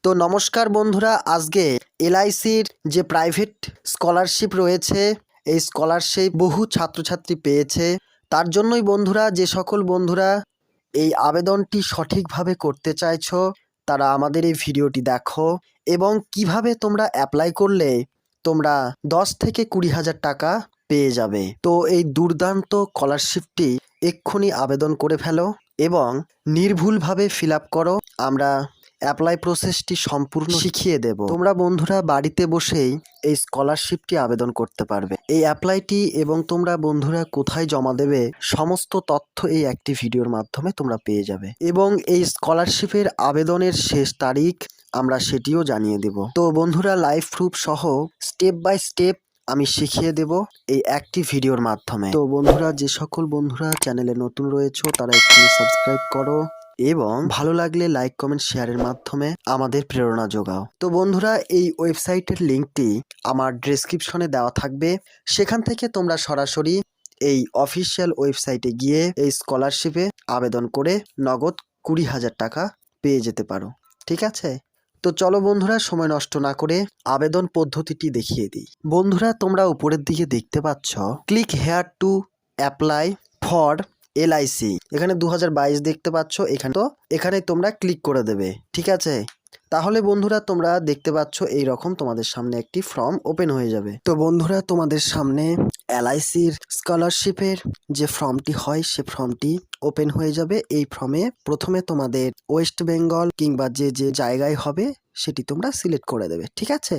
তো নমস্কার বন্ধুরা, আজকে এলআইসির যে প্রাইভেট স্কলারশিপ রয়েছে, এই স্কলারশিপ বহু ছাত্রছাত্রী পেয়েছে। তার জন্যই বন্ধুরা, যে সকল বন্ধুরা এই আবেদনটি সঠিকভাবে করতে চাইছো, তারা আমাদের এই ভিডিওটি দেখো এবং কিভাবে তোমরা অ্যাপ্লাই করলে তোমরা 10 থেকে 20,000 টাকা পেয়ে যাবে। তো এই দুর্দান্ত স্কলারশিপটি এক্ষুনি আবেদন করে ফেলো এবং নির্ভুলভাবে ফিল আপ করো। আমরা অ্যাপ্লাই প্রসেসটি সম্পূর্ণ শিখিয়ে দেব। তোমরা বন্ধুরা বাড়িতে বসেই এই স্কলারশিপটি আবেদন করতে পারবে। এই অ্যাপ্লাইটি এবং তোমরা বন্ধুরা কোথায় জমা দেবে সমস্ত তথ্য এই একটি ভিডিওর মাধ্যমে তোমরা পেয়ে যাবে এবং এই স্কলারশিপের আবেদনের শেষ তারিখ আমরা সেটিও জানিয়ে দেব। তো বন্ধুরা লাইভ প্রুফ সহ স্টেপ বাই স্টেপ আমি শিখিয়ে দেব এই একটি ভিডিওর মাধ্যমে। তো বন্ধুরা, যে সকল বন্ধুরা চ্যানেলে নতুন রয়েছে তারা একটু সাবস্ক্রাইব করো এবং ভালো লাগলে লাইক কমেন্ট শেয়ারের মাধ্যমে আমাদের প্রেরণা যোগাও। তো বন্ধুরা, এই ওয়েবসাইটের লিঙ্কটি আমার ডেসক্রিপশনে দেওয়া থাকবে। সেখান থেকে তোমরা সরাসরি এই অফিসিয়াল ওয়েবসাইটে গিয়ে এই স্কলারশিপে আবেদন করে নগদ 20,000 টাকা পেয়ে যেতে পারো। ঠিক আছে, তো চলো বন্ধুরা সময় নষ্ট না করে আবেদন পদ্ধতিটি দেখিয়ে দিই। বন্ধুরা, তোমরা উপরের দিকে দেখতে পাচ্ছ click here to apply for LIC. এখানে 2022 দেখতে পাচ্ছ। এখানে তোমরা ক্লিক করে দেবে। ঠিক আছে, তাহলে বন্ধুরা তোমরা দেখতে পাচ্ছ এই রকম তোমাদের সামনে একটি ফর্ম ওপেন হয়ে যাবে। তো বন্ধুরা, তোমাদের সামনে এলআইসির স্কলারশিপের যে ফর্মটি হয় সে ফর্মটি ওপেন হয়ে যাবে। এই ফর্মে প্রথমে তোমাদের ওয়েস্ট বেঙ্গল কিংবা যে যে জায়গায় হবে সেটি তোমরা সিলেক্ট করে দেবে। ঠিক আছে,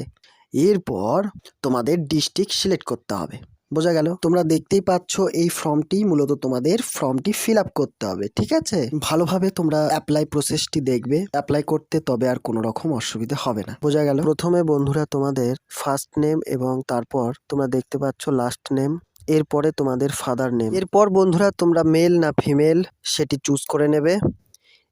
এরপর তোমাদের ডিস্ট্রিক্ট সিলেক্ট করতে হবে। বোঝা গেল? তোমরা দেখতেই পাচ্ছ এই ফর্মটি মূলত তোমাদের ফর্মটি ফিল আপ করতে হবে। ঠিক আছে, ভালোভাবে তোমরা অ্যাপ্লাই প্রসেসটি দেখবে অ্যাপ্লাই করতে, তবে আর কোনো রকম অসুবিধা হবে না। বোঝা গেল? প্রথমে বন্ধুরা তোমাদের ফার্স্ট নেম এবং তারপর তোমরা দেখতে পাচ্ছ লাস্ট নেম, এরপরে তোমাদের ফাদার নেম। এরপর বন্ধুরা তোমরা মেল না ফিমেল সেটি চুজ করে নেবে।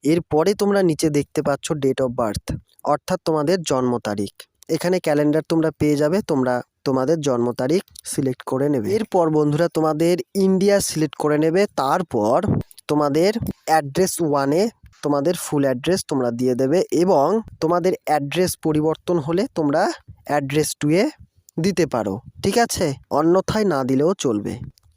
এরপরে তোমরা নিচে দেখতে পাচ্ছ ডেট অফ বার্থ, অর্থাৎ তোমাদের জন্ম তারিখ। এখানে ক্যালেন্ডার তোমরা পেয়ে যাবে, তোমরা তোমাদের জন্ম তারিখ সিলেক্ট করে নেবে। এরপর বন্ধুরা তোমাদের ইন্ডিয়া সিলেক্ট করে নেবে। তারপর তোমাদের অ্যাড্রেস 1-এ তোমাদের ফুল অ্যাড্রেস তোমরা দিয়ে দেবে এবং তোমাদের অ্যাড্রেস পরিবর্তন হলে তোমরা অ্যাড্রেস 2-এ দিতে পারো। ঠিক আছে, অন্যথায় না দিলেও চলবে।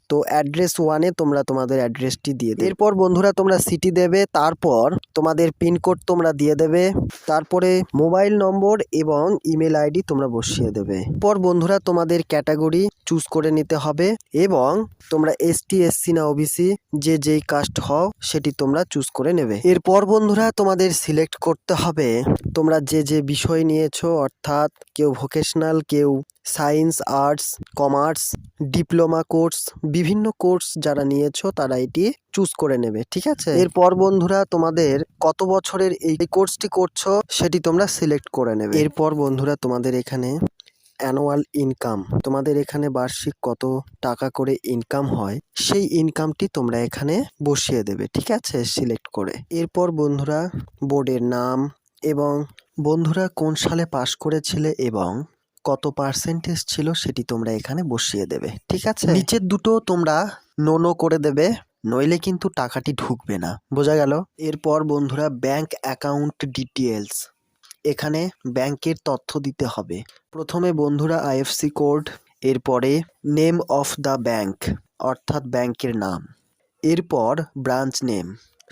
তো অ্যাড্রেস 1-এ তোমরা তোমাদের অ্যাড্রেসটি দিয়ে দেবে। এরপর বন্ধুরা তোমরা সিটি দেবে, তারপর তোমাদের পিনকোড তোমরা দিয়ে দেবে, তারপরে মোবাইল নম্বর এবং ইমেল আইডি তোমরা বসিয়ে দেবে। পর বন্ধুরা তোমাদের ক্যাটাগরি চুজ করে নিতে হবে এবং তোমরা এসটি এসসি না ওবিসি যে যেই কাস্ট হও সেটি তোমরা চুজ করে নেবে। এরপর বন্ধুরা তোমাদের সিলেক্ট করতে হবে তোমরা যে যে বিষয় নিয়েছো, অর্থাৎ কেউ ভোকেশনাল, কেউ science, arts, commerce, diploma course, বিভিন্ন কোর্স যারা নিয়েছো তারা এটি চুজ করে নেবে। ঠিক আছে, এরপর বন্ধুরা তোমাদের কত বছরের এই কোর্সটি করছো সেটি তোমরা সিলেক্ট করে নেবে। এরপর বন্ধুরা তোমাদের এখানে অ্যানুয়াল ইনকাম, তোমাদের এখানে বার্ষিক কত টাকা করে ইনকাম হয় সেই ইনকামটি তোমরা এখানে বসিয়ে দেবে। ঠিক আছে, সিলেক্ট করে। এরপর বন্ধুরা বোর্ডের নাম এবং বন্ধুরা কোন সালে পাশ করেছিলে এবং কত পার্সেন্টেজ ছিল সেটি তোমরা এখানে বসিয়ে দেবে। ঠিক আছে, নিচের দুটো তোমরা নো করে দেবে, নইলে কিন্তু টাকাটি ঢুকবে না। বোঝা গেল? এরপর বন্ধুরা ব্যাংক অ্যাকাউন্ট ডিটেলস, এখানে ব্যাংকের তথ্য দিতে হবে। প্রথমে বন্ধুরা আইএফসি কোড, এরপরে নেম অফ দ্য ব্যাংক অর্থাৎ ব্যাংকের নাম, এরপর ব্রাঞ্চ নেম,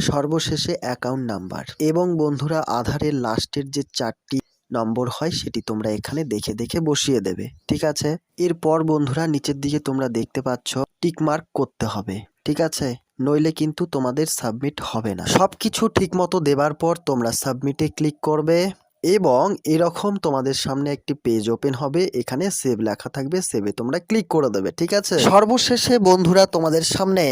সর্বশেষে অ্যাকাউন্ট নাম্বার এবং বন্ধুরা আধারের লাস্টের যে 4টি নম্বর হয় সেটি তোমরা এখানে দেখে দেখে বসিয়ে দেবে। ঠিক আছে, এরপর বন্ধুরা নিচের দিকে তোমরা দেখতে পাচ্ছ টিকমার্ক করতে হবে। ঠিক আছে, নইলে কিন্তু তোমাদের সাবমিট হবে না। সবকিছু ঠিকমতো দেবার পর তোমরা সাবমিটে ক্লিক করবে এবং এরকম তোমাদের সামনে একটি পেজ ওপেন হবে। এখানে সেভ লেখা থাকবে, সেভে তোমরা ক্লিক করে দেবে। ঠিক আছে, সর্বশেষে বন্ধুরা তোমাদের সামনে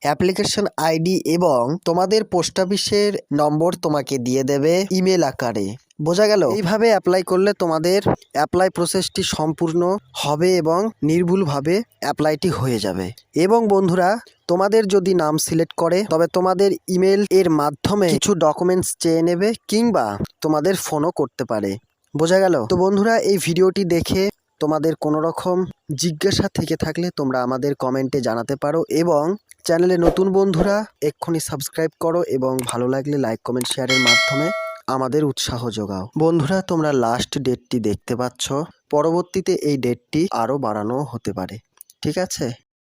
অ্যাপ্লিকেশন আইডি এবং তোমাদের পোস্ট অফিসের নম্বর তোমাকে দিয়ে দেবে ইমেল আকারে। বোঝা গেল? এইভাবে অ্যাপ্লাই করলে তোমাদের অ্যাপ্লাই প্রসেসটি সম্পূর্ণ হবে এবং নির্ভুলভাবে অ্যাপ্লাইটি হয়ে যাবে। এবং বন্ধুরা তোমাদের যদি নাম সিলেক্ট করে তবে তোমাদের ইমেল এর মাধ্যমে কিছু ডকুমেন্টস চেয়ে নেবে কিংবা তোমাদের ফোনও করতে পারে। বোঝা গেল? তো বন্ধুরা এই ভিডিওটি দেখে তোমাদের কোনো রকম জিজ্ঞাসা থেকে থাকলে তোমরা আমাদের কমেন্টে জানাতে পারো এবং চ্যানেলে নতুন বন্ধুরা এক্ষুনি সাবস্ক্রাইব করো এবং ভালো লাগলে লাইক কমেন্ট শেয়ারের মাধ্যমে আমাদের উৎসাহ যোগাও। বন্ধুরা, তোমরা লাস্ট ডেটটি দেখতে পাচ্ছ। পরবর্তীতে এই ডেটটি আরও বাড়ানো হতে পারে। ঠিক আছে?